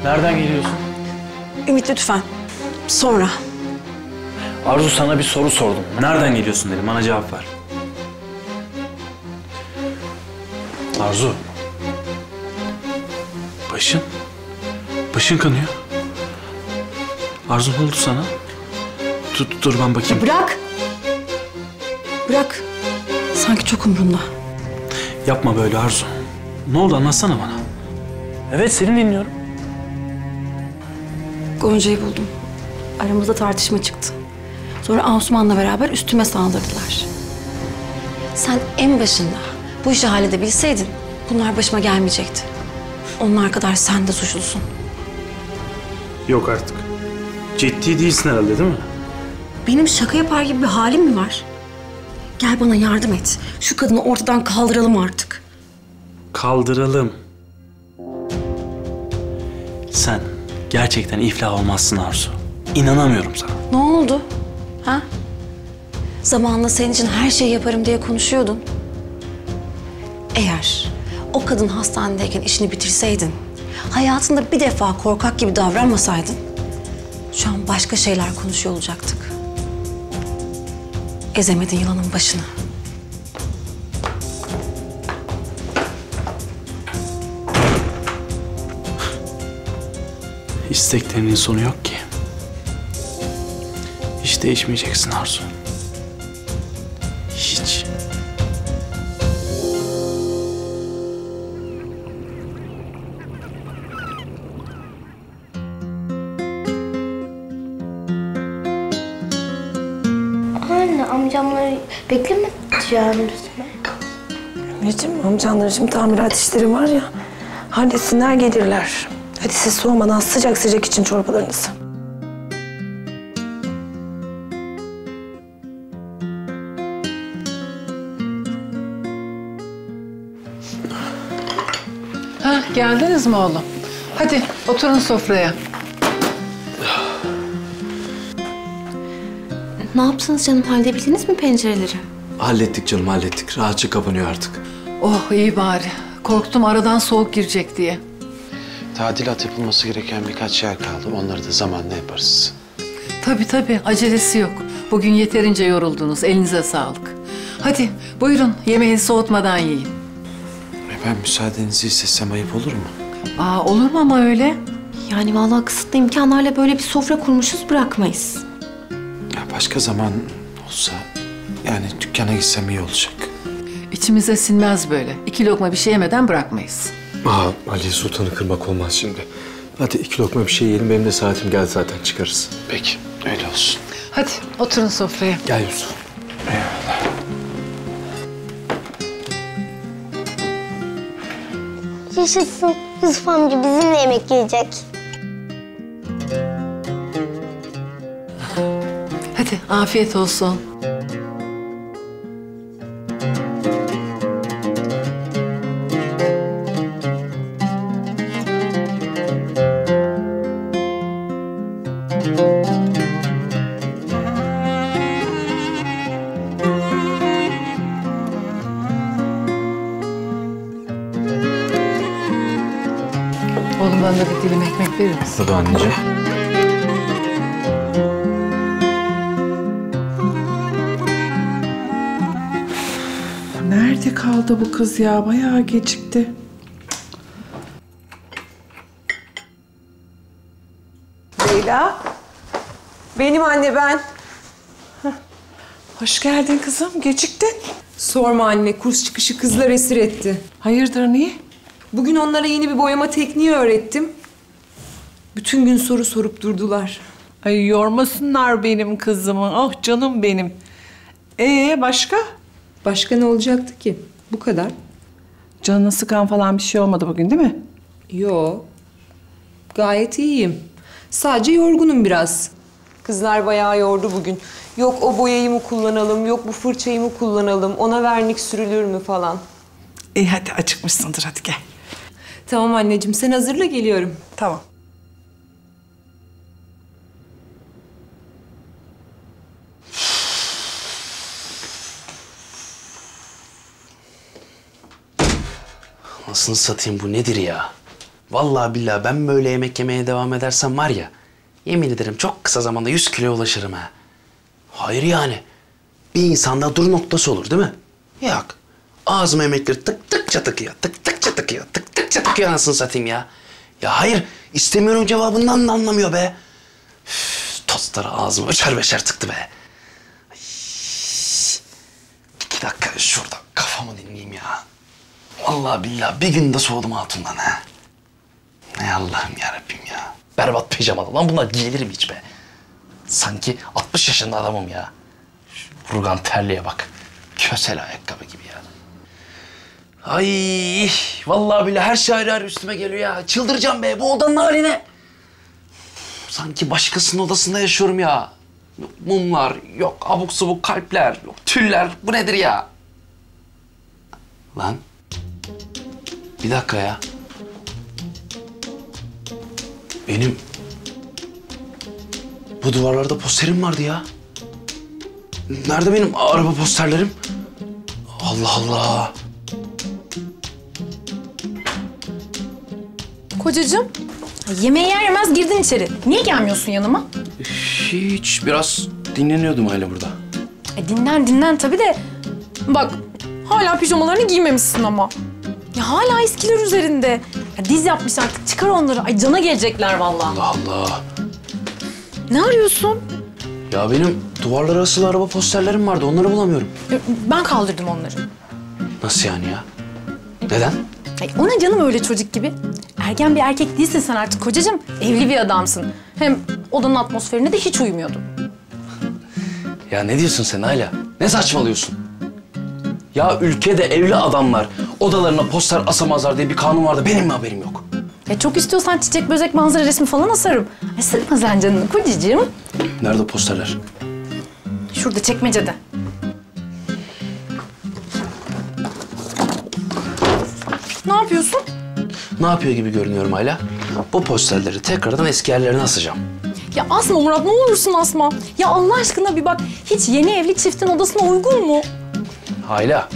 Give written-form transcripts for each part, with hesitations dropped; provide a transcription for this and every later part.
Nereden geliyorsun? Ümit lütfen. Sonra. Arzu, sana bir soru sordum. Nereden geliyorsun dedim. Bana cevap ver. Arzu. Başın kanıyor. Arzu, ne oldu sana? Dur ben bakayım. Bırak. Bırak. Sanki çok umurunda. Yapma böyle Arzu. Ne oldu, anlatsana bana. Evet, seni dinliyorum. Gonca'yı buldum. Aramızda tartışma çıktı. Sonra Asuman'la beraber üstüme saldırdılar. Sen en başında bu işi halledebilseydin bunlar başıma gelmeyecekti. Onlar kadar sen de suçlusun. Yok artık. Ciddi değilsin herhalde, değil mi? Benim şaka yapar gibi bir halim mi var? Gel bana yardım et. Şu kadını ortadan kaldıralım artık. Kaldıralım. Sen gerçekten iflah olmazsın Arzu. İnanamıyorum sana. Ne oldu? Ha? Zamanında senin için her şeyi yaparım diye konuşuyordun. Eğer o kadın hastanedeyken işini bitirseydin, hayatında bir defa korkak gibi davranmasaydın, şu an başka şeyler konuşuyor olacaktık. Ezemedin yılanın başını. İsteklerinin sonu yok ki. Hiç değişmeyeceksin Arzu. Hiç. Anne, amcamları beklemeyeceğim mi? Anneciğim, amcanların şimdi tamirat işleri var ya. Halletsinler gelirler. Hadi siz soğumadan sıcak sıcak için çorbalarınızı. Geldiniz mi oğlum? Hadi oturun sofraya. Ne yaptınız canım? Halledebildiniz mi pencereleri? Hallettik canım, hallettik. Rahatça kapanıyor artık. Oh iyi bari. Korktum aradan soğuk girecek diye. tadilat yapılması gereken birkaç yer kaldı. Onları da zamanla yaparız. Tabii, acelesi yok. Bugün yeterince yoruldunuz, elinize sağlık. Hadi buyurun, yemeği soğutmadan yiyin. Ben müsaadenizi istesem ayıp olur mu? Olur mu ama öyle? Yani vallahi kısıtlı imkanlarla böyle bir sofra kurmuşuz, bırakmayız. Ya başka zaman olsa, yani dükkana gitsem iyi olacak. İçimize sinmez böyle. 2 lokma bir şey yemeden bırakmayız. Ali Sultan'ı kırmak olmaz şimdi. Hadi 2 lokma bir şey yiyelim. Benim de saatim geldi zaten, çıkarız. Peki, öyle olsun. Hadi oturun sofraya. Gel Yusuf. Eyvallah. Yaşasın. Yusuf amca bizimle yemek yiyecek. Hadi afiyet olsun. Oğlum bana da bir dilim ekmek verir misin? Tabii anneciğim. Nerede kaldı bu kız ya? Bayağı gecikti. Leyla. Benim anne ben. Hoş geldin kızım. Geciktin. Sorma anne, kurs çıkışı kızlar esir etti. Hayırdır, niye? Bugün onlara yeni bir boyama tekniği öğrettim. Bütün gün soru sorup durdular. Ay yormasınlar benim kızımı. Ah canım benim. Başka? Başka ne olacaktı ki? Bu kadar. Canını sıkan falan bir şey olmadı bugün değil mi? Yo, gayet iyiyim. Sadece yorgunum biraz. Kızlar bayağı yordu bugün. Yok o boyayı mı kullanalım, yok bu fırçayı mı kullanalım, ona vernik sürülür mü falan. Hadi acıkmışsındır, hadi gel. Tamam anneciğim, sen hazırla geliyorum. Tamam. Nasıl satayım, bu nedir ya? Vallahi billahi ben böyle yemek yemeye devam edersem var ya, yemin ederim çok kısa zamanda 100 kiloya ulaşırım ha. Hayır yani. Bir insanda dur noktası olur değil mi? Yok. Ağzıma yemekleri tık tıkça tıkıyor, tık tıkça tıkıyor, tık tıkça tıkıyor anasını satayım ya. Ya hayır, istemiyorum cevabından da anlamıyor be. Üf, tostları ağzıma üçer beşer tıktı be. Ay. 2 dakika şurada kafamı dinleyeyim ya. Vallahi billahi bir günde soğudum hatundan ha. Ne Allah'ım yarabbim ya. Berbat pijamalı lan, bunlar giyilir mi hiç be? Sanki 60 yaşında adamım ya. Şu rugan terliğe bak. Kösel ayakkabı gibi ya. Ay vallahi billahi her şey ayrı ayrı üstüme geliyor ya. Çıldıracağım be bu odanın haline. Sanki başkasının odasında yaşıyorum ya. Yok mumlar, yok abuk subuk kalpler, yok tüller. Bu nedir ya? Lan. Bir dakika ya. Benim bu duvarlarda posterim vardı ya. Nerede benim araba posterlerim? Allah Allah. Kocacığım, yemeği yer yemez girdin içeri. Niye gelmiyorsun yanıma? Hiç, biraz dinleniyordum Ayla burada. Dinlen tabii de. Bak, hala pijamalarını giymemişsin ama. Ya hala eskiler üzerinde. Ya diz yapmış artık, çıkar onları. Ay cana gelecekler vallahi. Allah Allah. Ne arıyorsun? Ya benim duvarlara asılı araba posterlerim vardı, onları bulamıyorum. Ben kaldırdım onları. Nasıl yani ya? Neden? Ay ona canım öyle çocuk gibi. Ergen bir erkek değilsin sen artık kocacığım. Evli bir adamsın. Hem odanın atmosferine de hiç uymuyordun. Ya ne diyorsun sen Ayla? Ne saçmalıyorsun? Ya ülkede evli adamlar odalarına poster asamazlar diye bir kanun vardı. Benim mi haberim yok? Çok istiyorsan çiçek böcek manzara resmi falan asarım. Ay sıkma sen canını kocacığım. Nerede posterler? Şurada çekmecede. Ne yapıyorsun? Ne yapıyor gibi görünüyorum Ayla? Bu posterleri tekrardan eski yerlerine asacağım. Ya asma Murat, ne olursun asma. Ya Allah aşkına bir bak, hiç yeni evli çiftin odasına uygun mu? Ayla,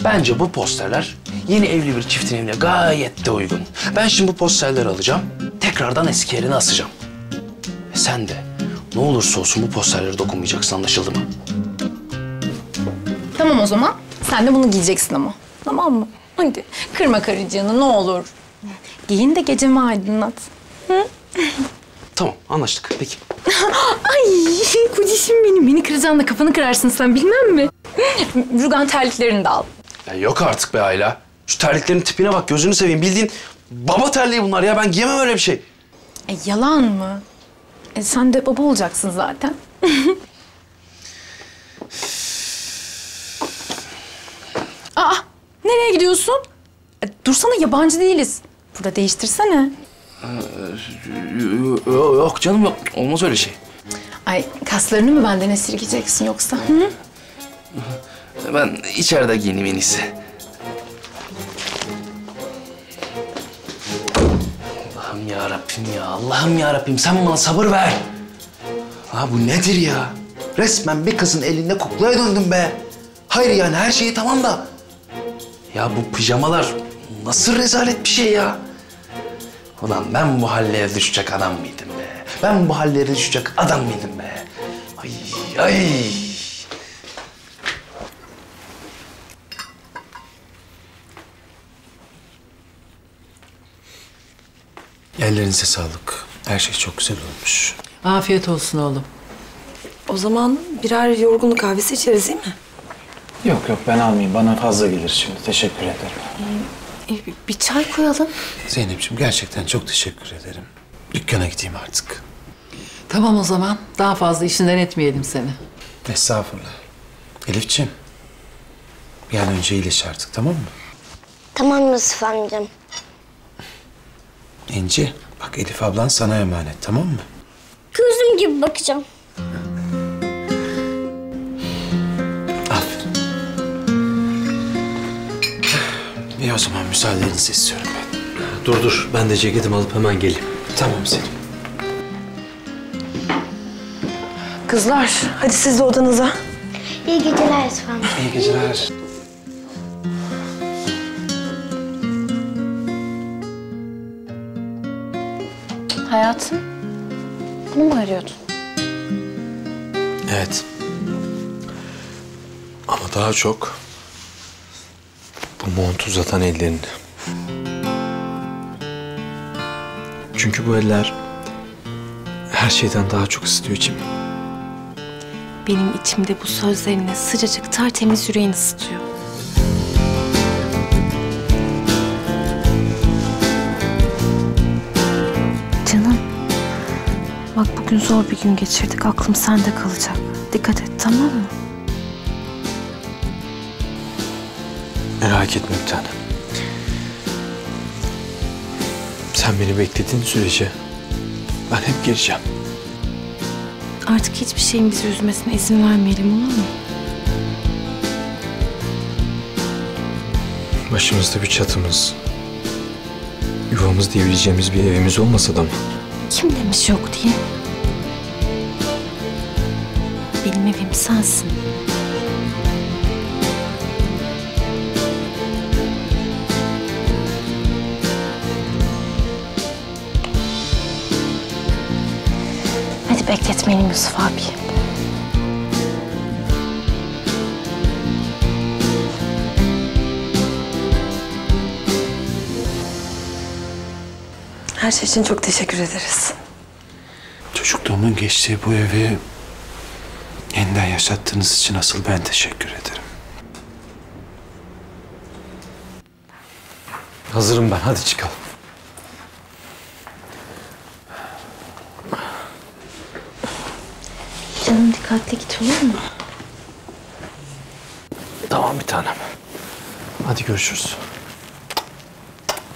bence bu posterler Yeni evli bir çiftin evine gayet de uygun. Ben şimdi bu posterleri alacağım, tekrardan eski yerine asacağım. Sen de ne olursa olsun bu posterlere dokunmayacaksın, anlaşıldı mı? Tamam o zaman. Sen de bunu giyeceksin ama. Tamam mı? Hadi kırma karıcığını ne olur. Giyin de gecemi aydınlat. Hı? Tamam, anlaştık. Peki. Ay kocişim benim. Beni kıracaksın da kafanı kırarsın sen bilmem mi? Rugan terliklerini de al. Ya yok artık be Ayla. Şu terliklerin tipine bak, gözünü seveyim. Bildiğin baba terliği bunlar ya. Ben giyemem öyle bir şey. Yalan mı? Sen de baba olacaksın zaten. Aa, nereye gidiyorsun? Dursana, yabancı değiliz. Burada değiştirsene. Yok canım, yok. Olmaz öyle şey. Ay, kaslarını mı benden esirgeyeceksin yoksa? Hı? Ben içeride giyineyim en iyisi. Allah'ım yarabbim ya, Allah'ım yarabbim. Sen bana sabır ver. Ha bu nedir ya? Resmen bir kızın elinde kuklaya döndüm be. Hayır yani her şeyi tamam da. Ya bu pijamalar nasıl rezalet bir şey ya? Ulan ben bu hallere düşecek adam mıydım be? Ben bu hallere düşecek adam mıydım be? Ay ay. Ellerinize sağlık. Her şey çok güzel olmuş. Afiyet olsun oğlum. O zaman birer yorgunluk kahvesi içeriz değil mi? Yok yok, ben almayayım. Bana fazla gelir şimdi. Teşekkür ederim. Bir çay koyalım. Zeynep'ciğim gerçekten çok teşekkür ederim. Dükkana gideyim artık. Tamam o zaman. Daha fazla işinden etmeyelim seni. Estağfurullah. Elif'ciğim. Bir an önce iyileş artık, tamam mı? Tamam Yusuf amcam. İnci, bak Elif ablan sana emanet, tamam mı? Gözüm gibi bakacağım. Aferin. İyi o zaman müsaadenizi istiyorum ben. Dur. Ben de ceketimi alıp hemen geleyim. Tamam Selim. Kızlar, hadi siz de odanıza. İyi geceler Yusuf amca. İyi geceler. Hayatım, bunu mu arıyordun? Evet. Ama daha çok bu montu uzatan ellerini. Çünkü bu eller her şeyden daha çok ısıtıyor içimi. Benim içimde bu sözlerine sıcacık tertemiz yüreğini ısıtıyor. Canım, bak bugün zor bir gün geçirdik. Aklım sende kalacak. Dikkat et, tamam mı? Merak etme bir tanem. Sen beni beklediğin sürece ben hep geleceğim. Artık hiçbir şeyin bizi üzmesine izin vermeyelim, olur mu? Başımızda bir çatımız, yuvamız diyebileceğimiz bir evimiz olmasa da mı? Kim demiş yok diye? Benim evim sensin. Hadi bekletmeyelim Yusuf abi. Her şey için çok teşekkür ederiz. Çocukluğumun geçtiği bu evi yeniden yaşattığınız için asıl ben teşekkür ederim. Hazırım ben, hadi çıkalım. Canım dikkatli git, olur mu? Tamam bir tanem. Hadi görüşürüz.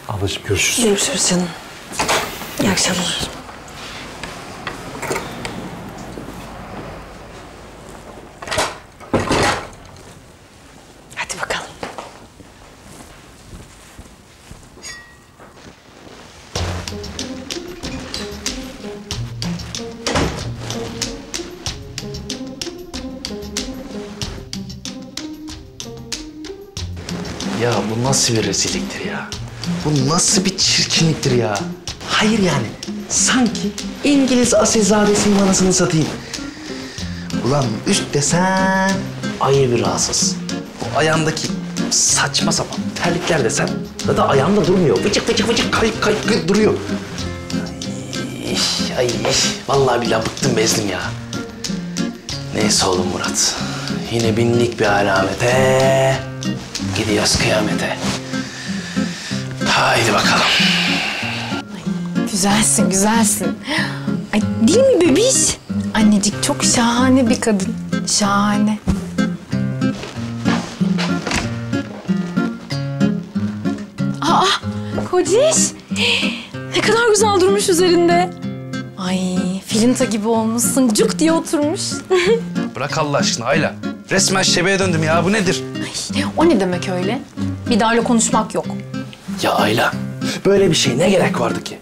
Ablacığım görüşürüz. Görüşürüz canım. İyi akşamlar. Hadi bakalım. Ya bu nasıl bir rezilliktir ya? Bu nasıl bir çirkinliktir ya? Hayır yani. Sanki İngiliz asilzadesiyim anasını satayım. Ulan üst desen ayı bir rahatsız. Bu ayağındaki saçma sapan terlikler desen zaten ayağında durmuyor. Vıcık vıcık vıcık kayık kayık duruyor. Ay, vallahi billahi bıktım bezdim ya. Neyse oğlum Murat. Yine bindik bir alamete. Gidiyoruz kıyamete. Haydi bakalım. Güzelsin, güzelsin. Ay değil mi bebiş? Annecik çok şahane bir kadın. Şahane. Aa, kociş. Ne kadar güzel durmuş üzerinde. Ay, filinta gibi olmuşsun. Cuk diye oturmuş. Bırak Allah aşkına Ayla. Resmen şebeğe döndüm ya. Bu nedir? Ay, o ne demek öyle? Bir daha öyle konuşmak yok. Ya Ayla, böyle bir şey ne gerek vardı ki?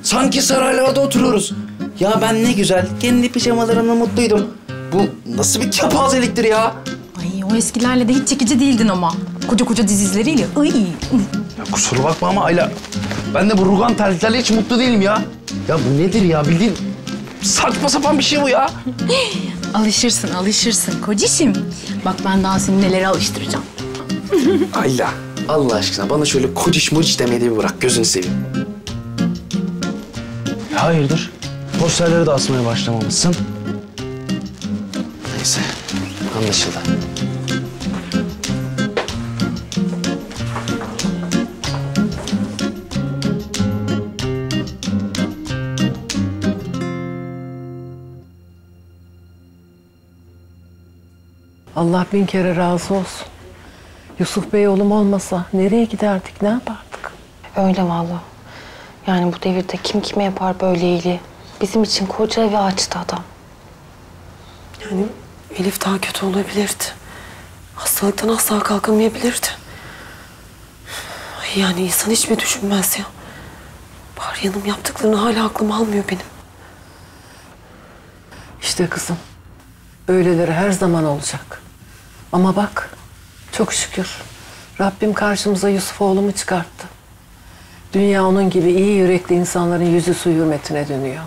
Sanki saraylarda oturuyoruz. Ya ben ne güzel, kendi pijamalarımla mutluydum. Bu nasıl bir kepazeliktir ya? Ay, o eskilerle de hiç çekici değildin ama. Koca koca diz izleriyle. Ay. Ya kusura bakma ama Ayla, ben de bu rugan terliklerle hiç mutlu değilim ya. Ya bu nedir ya? Bildiğin saçma sapan bir şey bu ya. Alışırsın, alışırsın kocişim. Bak ben daha seni nelere alıştıracağım. Ayla, Allah aşkına bana şöyle kociş mociş demeyi de bir bırak, gözünü seveyim. Hayırdır? Posterleri de asmaya başlamamışsın. Neyse, anlaşıldı. Allah bin kere razı olsun. Yusuf Bey oğlum olmasa nereye giderdik, ne yapardık? Öyle vallahi. Yani bu devirde kim kime yapar böyle iyiliği? Bizim için koca evi açtı adam. Yani Elif daha kötü olabilirdi. Hastalıktan asla kalkamayabilirdi. Ay yani insan hiç mi düşünmez ya? Bari Hanım yaptıklarını hala aklım almıyor benim. İşte kızım, böyleleri her zaman olacak. Ama bak, çok şükür Rabbim karşımıza Yusuf oğlumu çıkarttı. Dünya onun gibi iyi yürekli insanların yüzü su hürmetine dönüyor.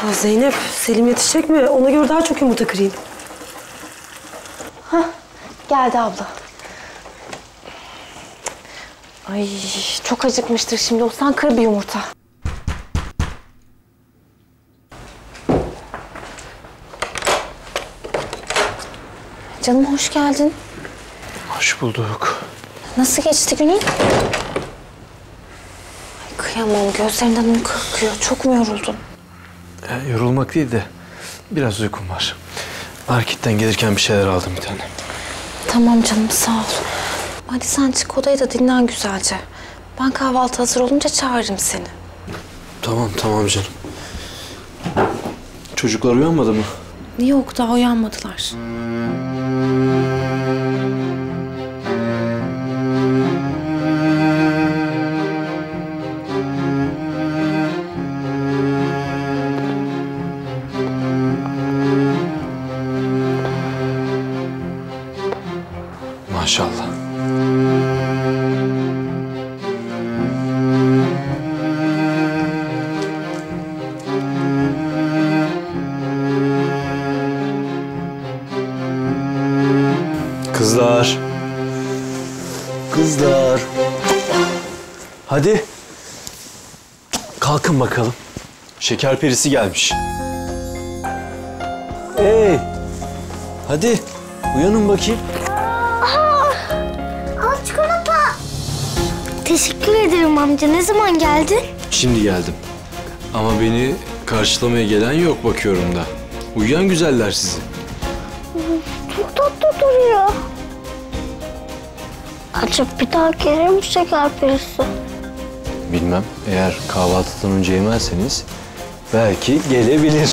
Ya Zeynep, Selim yetişecek mi? Ona göre daha çok yumurta kırayım. Geldi abla. Ay çok acıkmıştır şimdi. Olsan kır bir yumurta. Canım hoş geldin. Hoş bulduk. Nasıl geçti günün? Ay kıyamam. Gözlerinden uyku akıyor. Çok mu yoruldun? Yorulmak değil de biraz uykum var. Marketten gelirken bir şeyler aldım bir tane. Tamam canım sağ ol. Hadi sen çık odaya da dinlen güzelce. Ben kahvaltı hazır olunca çağırırım seni. Tamam canım. Çocuklar uyanmadı mı? Yok daha uyanmadılar. Maşallah. Kızlar. Hadi. Kalkın bakalım. Şeker perisi gelmiş. Hadi. Uyanın bakayım. Al çikolata. Teşekkür ederim amca. Ne zaman geldin? Şimdi geldim. Ama beni karşılamaya gelen yok bakıyorum da. Uyuyan güzeller sizi. Çok tatlı duruyor. Acaba bir daha gelir mi şeker perisi? Bilmem. Eğer kahvaltıdan önce yemezseniz belki gelebilir.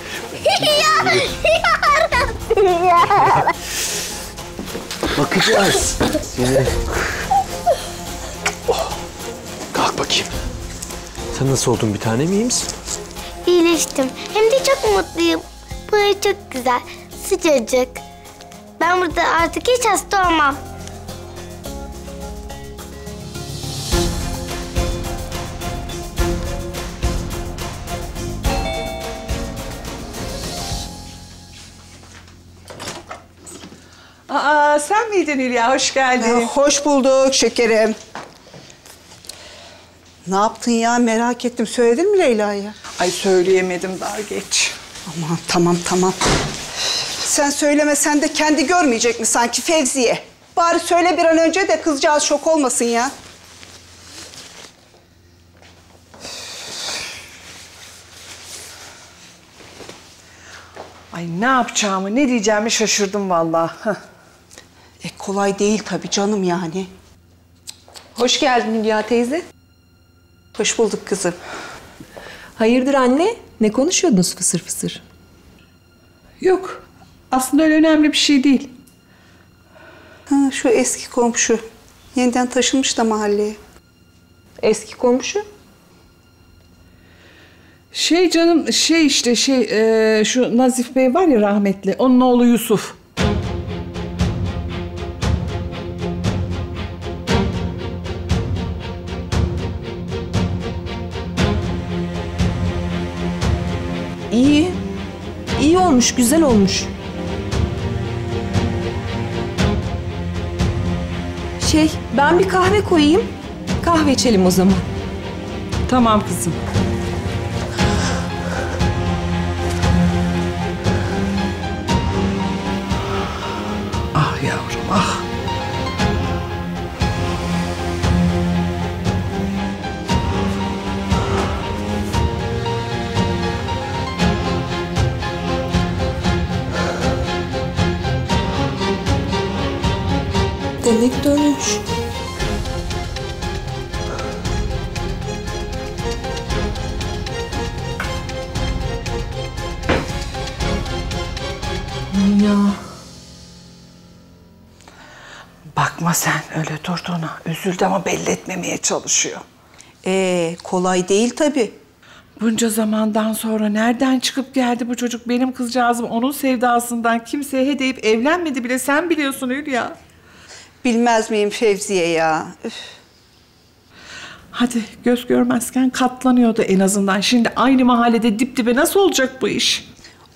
Bakacağız. Seni. Oh. Kalk bakayım. Sen nasıl oldun, bir tanem, iyi misin? İyileştim. Hem de çok mutluyum. Bu ev çok güzel. Sıcacık. Ben burada artık hiç hasta olmam. Aa, sen miydin Hülya? Hoş geldin. Hoş bulduk şekerim. Ne yaptın ya? Merak ettim. Söyledin mi Leyla'ya? Ay söyleyemedim, daha geç. Aman tamam. Sen söylemesen de kendi görmeyecek mi sanki Fevziye? Bari söyle bir an önce de kızcağız şok olmasın ya. Ay ne yapacağımı, ne diyeceğimi şaşırdım vallahi. Kolay değil tabii canım yani. Hoş geldin Hülya teyze. Hoş bulduk kızım. Hayırdır anne? Ne konuşuyordunuz fısır fısır? Yok, aslında öyle önemli bir şey değil. Şu eski komşu. Yeniden taşınmış da mahalleye. Eski komşu? Canım, şu Nazif Bey var ya rahmetli, onun oğlu Yusuf. İyi olmuş, güzel olmuş. Ben bir kahve koyayım. Kahve içelim o zaman. Tamam kızım. Ah yavrum, ah. Demek dönmüş. Ya. Bakma sen öyle durduğuna. Üzüldü ama belli etmemeye çalışıyor. Kolay değil tabii. Bunca zamandan sonra nereden çıkıp geldi bu çocuk? Benim kızcağızım onun sevdasından kimseye hedeyip evlenmedi bile. Sen biliyorsun Hülya. Bilmez miyim Fevziye ya? Üf. Hadi göz görmezken katlanıyordu en azından. Şimdi aynı mahallede dip dibe nasıl olacak bu iş?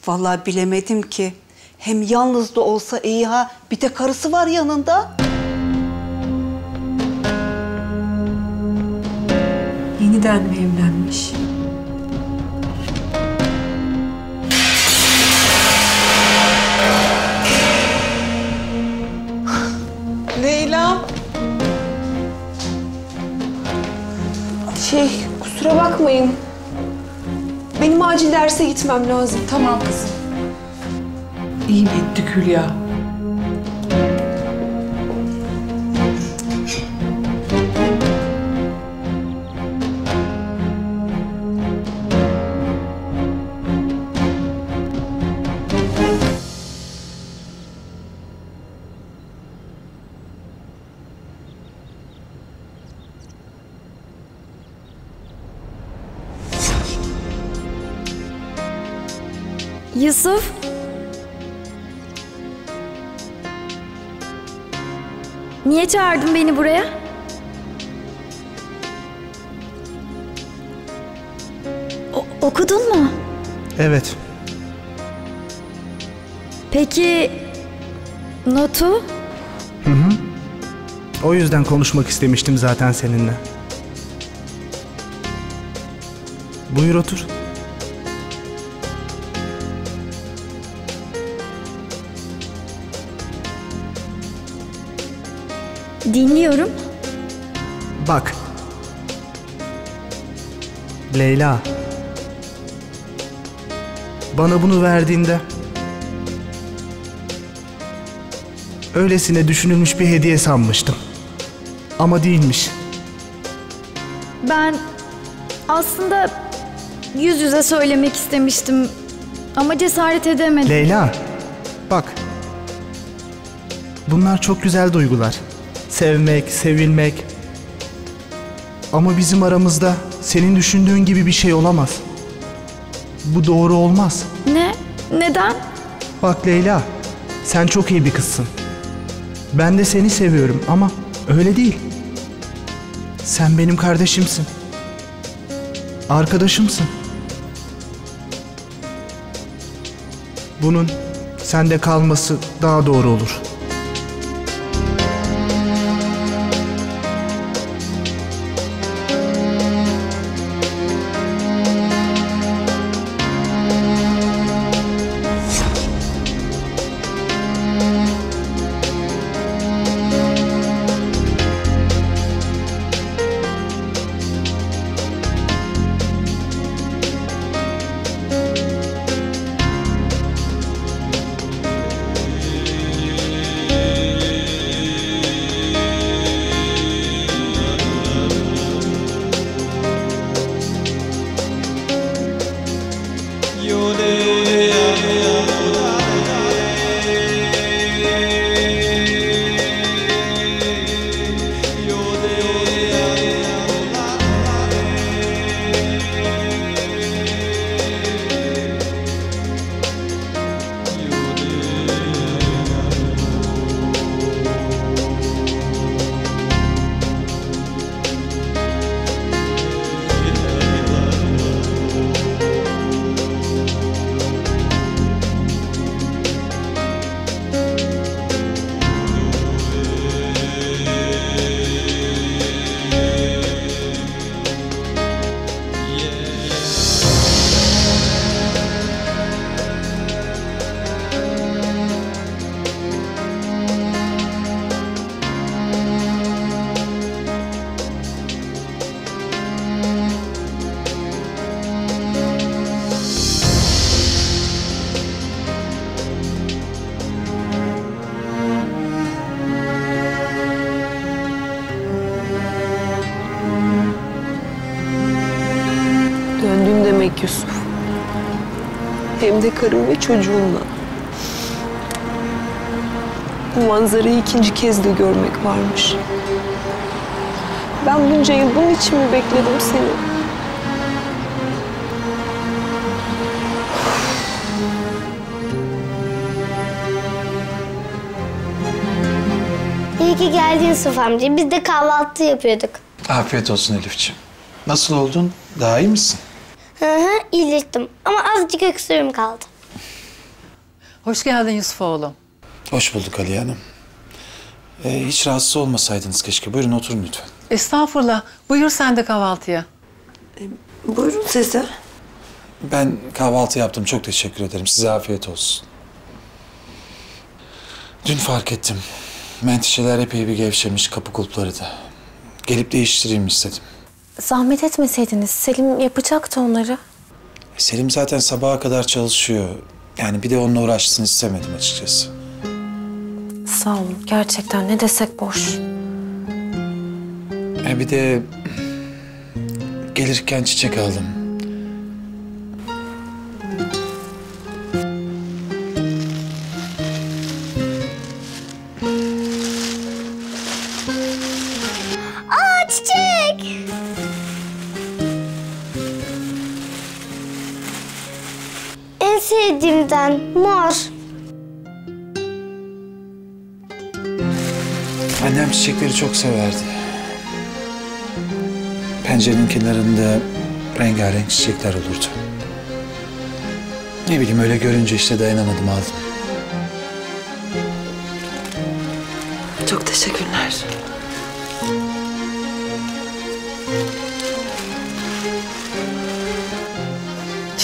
Vallahi bilemedim ki. Hem yalnız da olsa iyi ha. Bir de karısı var yanında. Yeniden mi evlenmiş? Leyla. Kusura bakmayın. Benim acil derse gitmem lazım. Tamam kızım. İyi mi ettik Hülya? Yusuf. Niye çağırdın beni buraya? Okudun mu? Evet. Peki notu? Hı. O yüzden konuşmak istemiştim zaten seninle. Buyur otur. Dinliyorum. Bak. Leyla. Bana bunu verdiğinde öylesine düşünülmüş bir hediye sanmıştım. Ama değilmiş. Ben aslında yüz yüze söylemek istemiştim ama cesaret edemedim. Leyla, bak. Bunlar çok güzel duygular. Sevmek, sevilmek. Ama bizim aramızda senin düşündüğün gibi bir şey olamaz. Bu doğru olmaz. Ne? Neden? Bak Leyla, sen çok iyi bir kızsın. Ben de seni seviyorum ama öyle değil. Sen benim kardeşimsin. Arkadaşımsın. Bunun sende kalması daha doğru olur. Döndün demek Yusuf. Hem de karın ve çocuğunla. Bu manzarayı ikinci kez de görmek varmış. Ben bunca yıl bunun için mi bekledim seni? İyi ki geldin Yusuf amca. Biz de kahvaltı yapıyorduk. Afiyet olsun Elifciğim. Nasıl oldun? Daha iyi misin? İyileştim. Ama azıcık öksürüğüm kaldı. Hoş geldin Yusuf oğlum. Hoş bulduk Aliye Hanım. Hiç rahatsız olmasaydınız keşke. Buyurun oturun lütfen. Estağfurullah. Buyur sen de kahvaltıya. Buyurun siz de. Ben kahvaltı yaptım. Çok teşekkür ederim. Size afiyet olsun. Dün fark ettim. Menteşeler epey bir gevşemiş, kapı kulpları da. Gelip değiştireyim istedim. Zahmet etmeseydiniz. Selim yapacaktı onları. Selim zaten sabaha kadar çalışıyor. Yani bir de onunla uğraşsın istemedim açıkçası. Sağ olun. Gerçekten ne desek boş. Bir de gelirken çiçek aldım. Çiçek! En sevdiğimden mor. Annem çiçekleri çok severdi. Pencerenin kenarında rengarenk çiçekler olurdu. Ne bileyim öyle görünce işte dayanamadım aldım. Çok teşekkürler.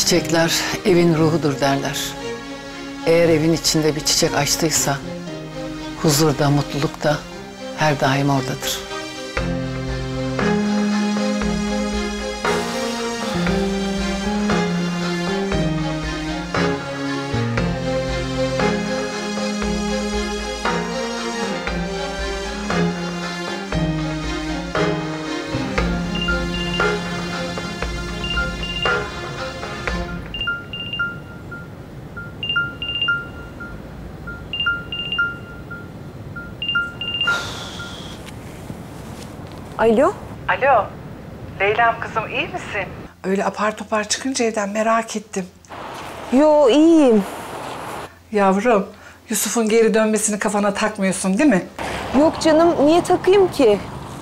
Çiçekler evin ruhudur derler. Eğer evin içinde bir çiçek açtıysa huzur da mutluluk da her daim oradadır. Alo? Alo. Leyla'm kızım iyi misin? Öyle apar topar çıkınca evden merak ettim. Yo iyiyim. Yavrum, Yusuf'un geri dönmesini kafana takmıyorsun değil mi? Yok canım niye takayım ki?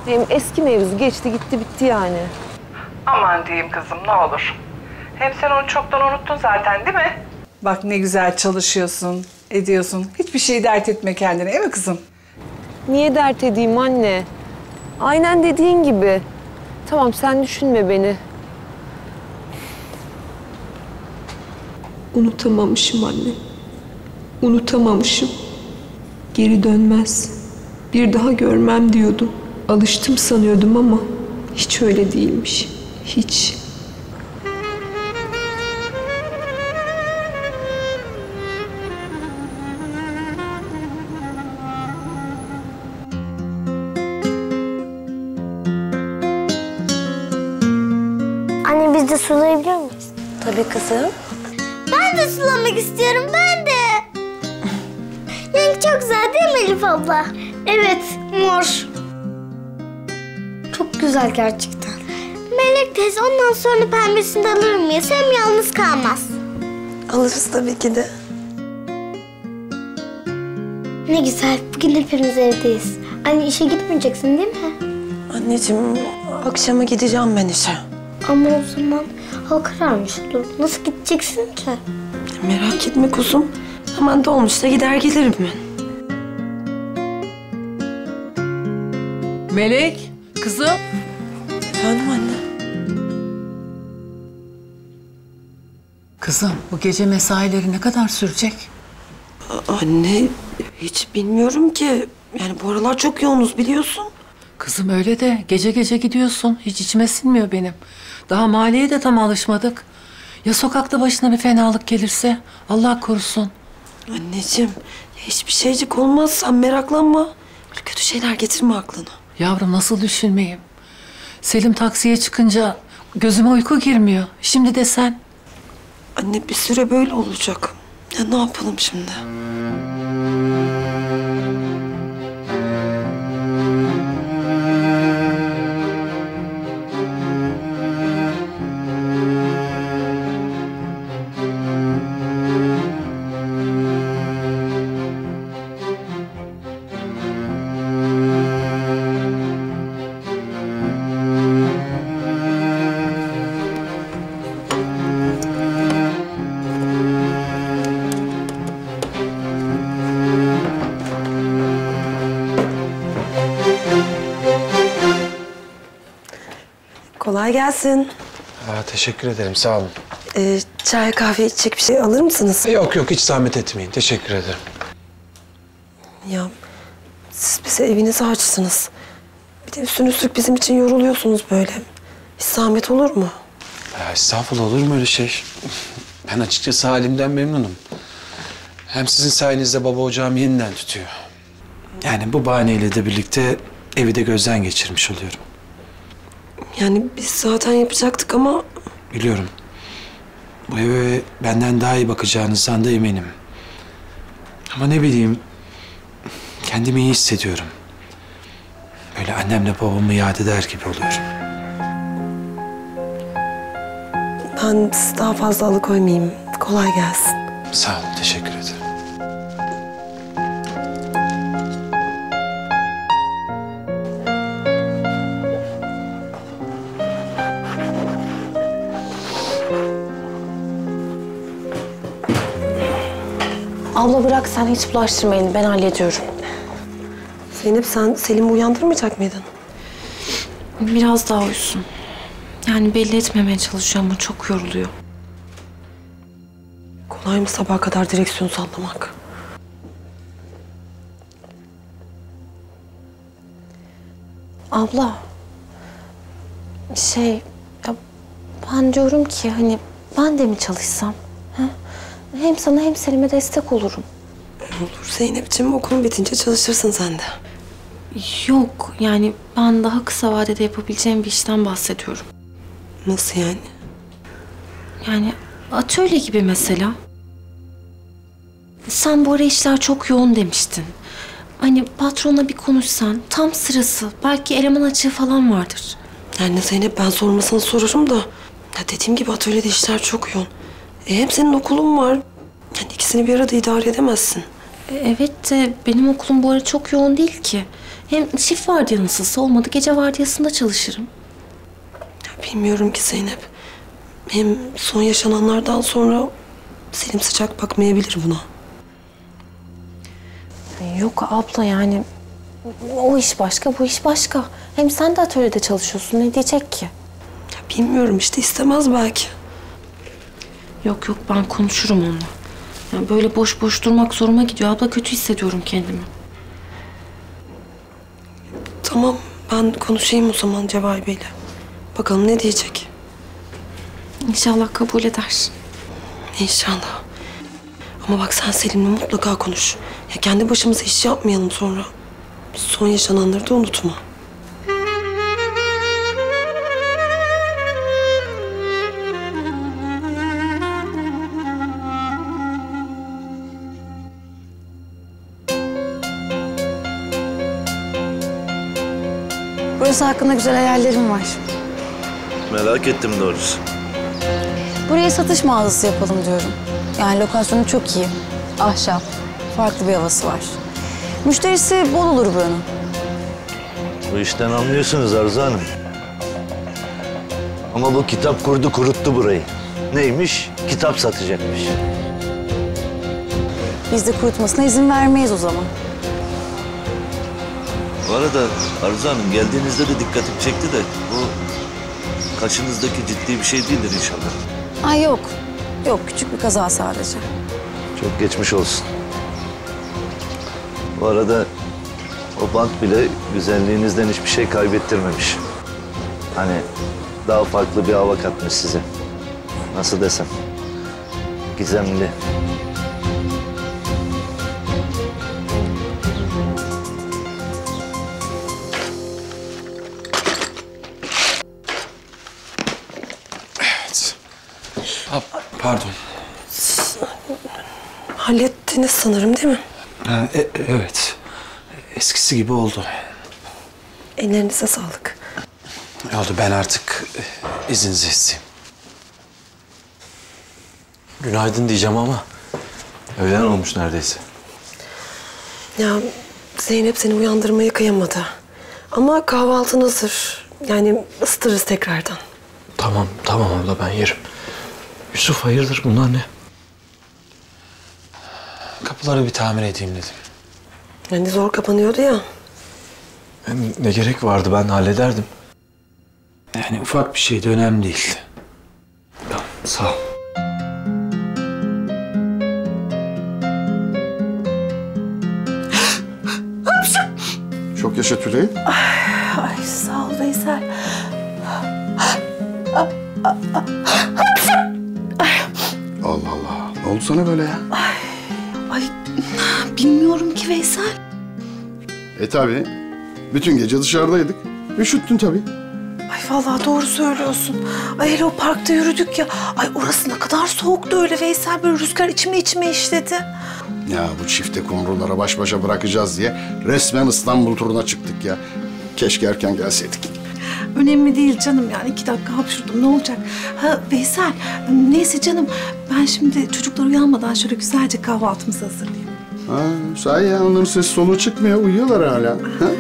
Hem eski mevzu geçti gitti bitti yani. Aman diyeyim kızım ne olur. Hem sen onu çoktan unuttun zaten değil mi? Bak ne güzel çalışıyorsun, ediyorsun. Hiçbir şey dert etme kendine değil mi kızım? Niye dert edeyim anne? Aynen dediğin gibi. Tamam sen düşünme beni. Unutamamışım anne. Unutamamışım. Geri dönmez. Bir daha görmem diyordum. Alıştım sanıyordum ama hiç öyle değilmiş. Hiç. Anne biz de sulayabiliyor muyuz? Tabii kızım. Ben de sulamak istiyorum, ben de. Renk çok güzel değil mi Elif abla? Evet, mor. Çok güzel gerçekten. Melek teyze ondan sonra pembesini de alır mıyız? Hem yalnız kalmaz. Alırız tabii ki de. Ne güzel, bugün hepimiz evdeyiz. Anne işe gitmeyeceksin değil mi? Anneciğim, akşama gideceğim ben işe. Ama o zaman hava kararmış olur. Nasıl gideceksin ki? Merak etme kuzum. Hemen dolmuşta gider gelirim ben. Melek, kızım. Efendim anne? Kızım, bu gece mesaileri ne kadar sürecek? Anne, hiç bilmiyorum ki. Yani bu aralar çok yoğunuz biliyorsun. Kızım öyle de gece gece gidiyorsun. Hiç içime sinmiyor benim. Daha mahalleye de tam alışmadık. Ya sokakta başına bir fenalık gelirse? Allah korusun. Anneciğim, hiçbir şeycik olmaz. Sen meraklanma. Böyle kötü şeyler getirme aklına. Yavrum nasıl düşünmeyeyim? Selim taksiye çıkınca gözüme uyku girmiyor. Şimdi de sen. Anne bir süre böyle olacak. Ya ne yapalım şimdi? Kolay gelsin. Teşekkür ederim, sağ olun. Çay, kahve içecek bir şey alır mısınız? Yok yok, hiç zahmet etmeyin. Teşekkür ederim. Ya siz bize evinizi açsınız. Bir de üstüne üstlük bizim için yoruluyorsunuz böyle. Hiç zahmet olur mu? Estağfurullah, olur mu öyle şey? Ben açıkçası halimden memnunum. Hem sizin sayenizde baba ocağım yeniden tutuyor. Yani bu bahaneyle de birlikte evi de gözden geçirmiş oluyorum. Yani biz zaten yapacaktık ama... Biliyorum. Bu eve benden daha iyi bakacağınızdan da eminim. Ama ne bileyim, kendimi iyi hissediyorum. Böyle annemle babamı yad eder gibi oluyorum. Ben sizi daha fazla alıkoymayayım. Kolay gelsin. Sağ olun, teşekkür ederim. Abla bırak sen hiç bulaştırmayın. Ben hallediyorum. Zeynep sen Selim'i uyandırmayacak mıydın? Biraz daha uyusun. Yani belli etmemeye çalışıyor ama çok yoruluyor. Kolay mı sabaha kadar direksiyon sallamak? Abla, ya ben diyorum ki hani ben de mi çalışsam? Ha? Hem sana hem Selim'e destek olurum. Olur Zeynep'ciğim, okulun bitince çalışırsın sen de. Yok, yani ben daha kısa vadede yapabileceğim bir işten bahsediyorum. Nasıl yani? Yani atölye gibi mesela. Sen bu ara işler çok yoğun demiştin. Hani patronla bir konuşsan, tam sırası. Belki eleman açığı falan vardır. Yani Zeynep, ben sormasını sorarım da. Ya dediğim gibi atölyede işler çok yoğun. Hem senin okulun var. Yani ikisini bir arada idare edemezsin. Evet de benim okulum bu ara çok yoğun değil ki. Hem çift vardiya nasılsa olmadı gece vardiyasında çalışırım. Ya bilmiyorum ki Zeynep. Hem son yaşananlardan sonra Selim sıcak bakmayabilir buna. Yok abla, yani o iş başka, bu iş başka. Hem sen de atölyede çalışıyorsun, ne diyecek ki? Ya bilmiyorum işte, istemez belki. Yok ben konuşurum onunla. Yani böyle boş boş durmak zoruma gidiyor abla, kötü hissediyorum kendimi. Tamam, ben konuşayım o zaman Cevahir Bey'le. Bakalım ne diyecek. İnşallah kabul eder. İnşallah. Ama bak sen Selim'le mutlaka konuş. Ya kendi başımıza iş yapmayalım sonra. Son yaşananları da unutma. Burası hakkında güzel hayallerim var. Merak ettim doğrusu. Buraya satış mağazası yapalım diyorum. Yani lokasyonu çok iyi. Ahşap, farklı bir havası var. Müşterisi bol olur buranın. Bu işten anlıyorsunuz Arzu Hanım. Ama bu kitap kurdu kuruttu burayı. Neymiş? Kitap satacakmış. Biz de kurutmasına izin vermeyiz o zaman. Bu arada Arzu Hanım, geldiğinizde de dikkatimi çekti de bu kaşınızdaki ciddi bir şey değildir inşallah. Ay yok. Yok, küçük bir kaza sadece. Çok geçmiş olsun. Bu arada o bant bile güzelliğinizden hiçbir şey kaybettirmemiş. Hani daha farklı bir hava katmış size. Nasıl desem? Gizemli. Evet. Pardon. Hallettiniz sanırım değil mi? Evet. Eskisi gibi oldu. Ellerinize sağlık. Oldu, ben artık izninizi isteyeyim. Günaydın diyeceğim ama öğlen olmuş neredeyse. Ya Zeynep seni uyandırmaya kıyamadı. Ama kahvaltın hazır. Yani ısıtırız tekrardan. Tamam abla, ben yerim. Yusuf, hayırdır, bunlar ne? Kapıları bir tamir edeyim dedim. Yani zor kapanıyordu ya. Ne gerek vardı, ben hallederdim. Yani ufak bir şeydi, önemli değil. Tamam, sağ ol. Çok yaşa Tülay. Ay sağ ol Veysel. Allah Allah. Ne oldu sana böyle ya? Ay bilmiyorum ki Veysel. Tabii. Bütün gece dışarıdaydık. Üşüttün tabii. Ay vallahi doğru söylüyorsun. Ay hele o parkta yürüdük ya. Ay orası ne kadar soğuktu öyle Veysel. Böyle rüzgar içime işledi. Ya bu çifte kumrulara baş başa bırakacağız diye resmen İstanbul turuna çıktık ya. Keşke erken gelseydik. Önemli değil canım, yani 2 dakika hapşurdum, ne olacak? Ha Veysel, neyse canım, ben şimdi çocuklar uyanmadan şöyle güzelce kahvaltımızı hazırlayayım. Ha, sahi ya, onların sesi soluğu çıkmıyor, uyuyorlar hala. Ha?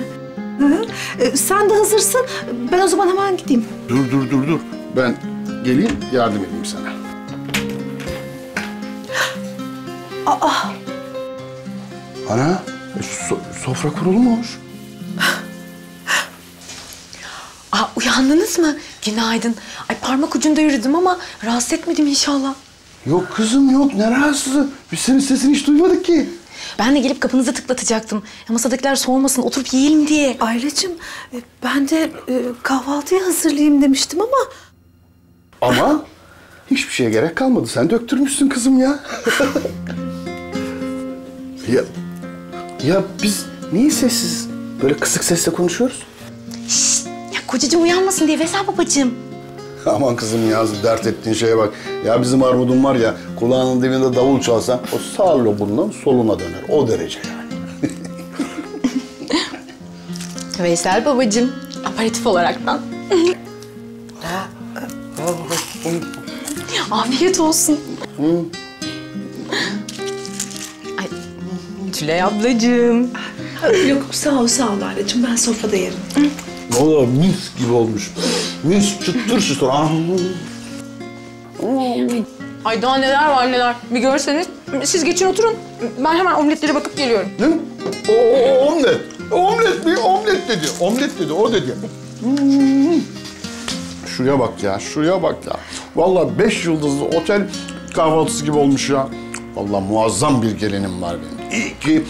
Sen de hazırsın, ben o zaman hemen gideyim. Dur. Ben geleyim, yardım edeyim sana. Aa! Ana, sofra kurulmuş. Uyandınız mı? Günaydın. Ay parmak ucunda yürüdüm ama rahatsız etmedim inşallah. Yok kızım yok. Ne rahatsızı? Biz senin sesini hiç duymadık ki. Ben de gelip kapınızı tıklatacaktım. Masadakiler soğumasın, oturup yiyelim diye. Aylacığım ben de kahvaltıyı hazırlayayım demiştim ama... Ama hiçbir şeye gerek kalmadı. Sen döktürmüşsün kızım ya. Ya biz niye sessiz, böyle kısık sesle konuşuyoruz? Şşt! Ya kocacığım uyanmasın diye Veysel babacığım. Aman kızım ya, dert ettiğin şeye bak. Ya bizim armudun var ya, kulağının dibinde davul çalsan o sağ lobundan soluna döner. O derece yani. Veysel babacığım, aperatif olaraktan. Afiyet olsun. Ay, Tülay ablacığım. Yok sağ ol Aylacığım, ben sofrada yerim. Vallahi mis gibi olmuş. Mis, çıtır çıtır. Ay daha neler var neler. Bir görseniz siz geçin oturun. Ben hemen omletlere bakıp geliyorum. Ne? Omlet. Omlet mi? Omlet dedi. Omlet dedi, o dedi. Şuraya bak ya, şuraya bak ya. Vallahi 5 yıldızlı otel kahvaltısı gibi olmuş ya. Vallahi muazzam bir gelinim var benim. İyi ki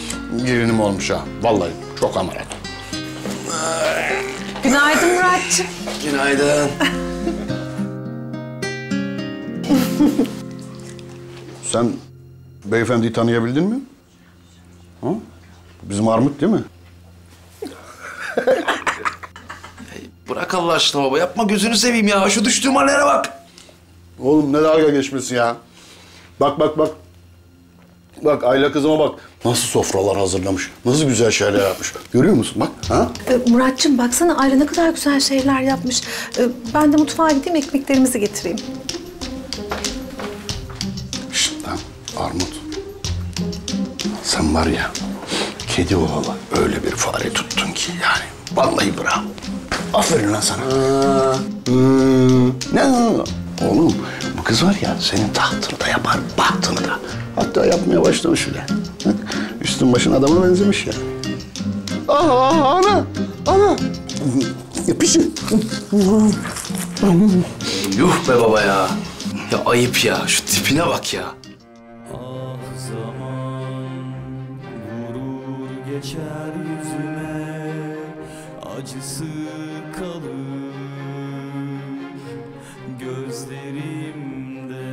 gelinim olmuş ha. Vallahi çok amarat. Günaydın Murat'cığım. Günaydın. Sen beyefendiyi tanıyabildin mi? Ha? Bizim Armut değil mi? Bırak Allah aşkına baba, yapma gözünü seveyim ya. Şu düştüğüm hallere bak. Oğlum ne dalga geçmesi ya. Bak bak bak. Bak Ayla kızıma bak. Nasıl sofralar hazırlamış. Nasıl güzel şeyler yapmış. Görüyor musun bak? Ha? Murat'cığım baksana Ayla ne kadar güzel şeyler yapmış. Ben de mutfağa gideyim, ekmeklerimizi getireyim. Şşt lan Armut. Sen var ya, kedi oğlu öyle bir fare tuttun ki yani. Vallahi bravo. Aferin lan sana. Ne? Oğlum bu kız var ya, senin tahtını da yapar, bahtını da. Hatta yapmaya başlamış bile. Üstün başın adama benzemiş ya. Ana! Ana! Yapışın. Yuh be baba ya. Ya ayıp ya. Şu tipine bak ya. Geçer yüzüme, acısı kalır gözlerimde.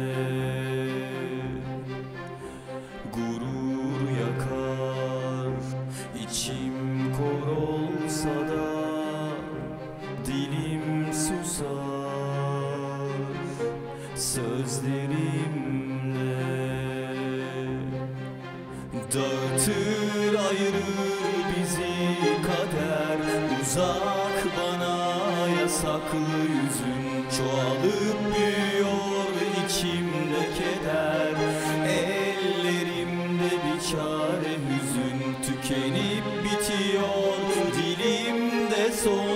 Gurur yakar, içim kor olsa da dilim susar sözlerimle. Dağıtır ayırır bizi kader, uzak bana yasaklı yüzün. Çoğalıp büyüyor içimde keder, ellerimde bir çare hüzün. Tükenip bitiyor dilimde son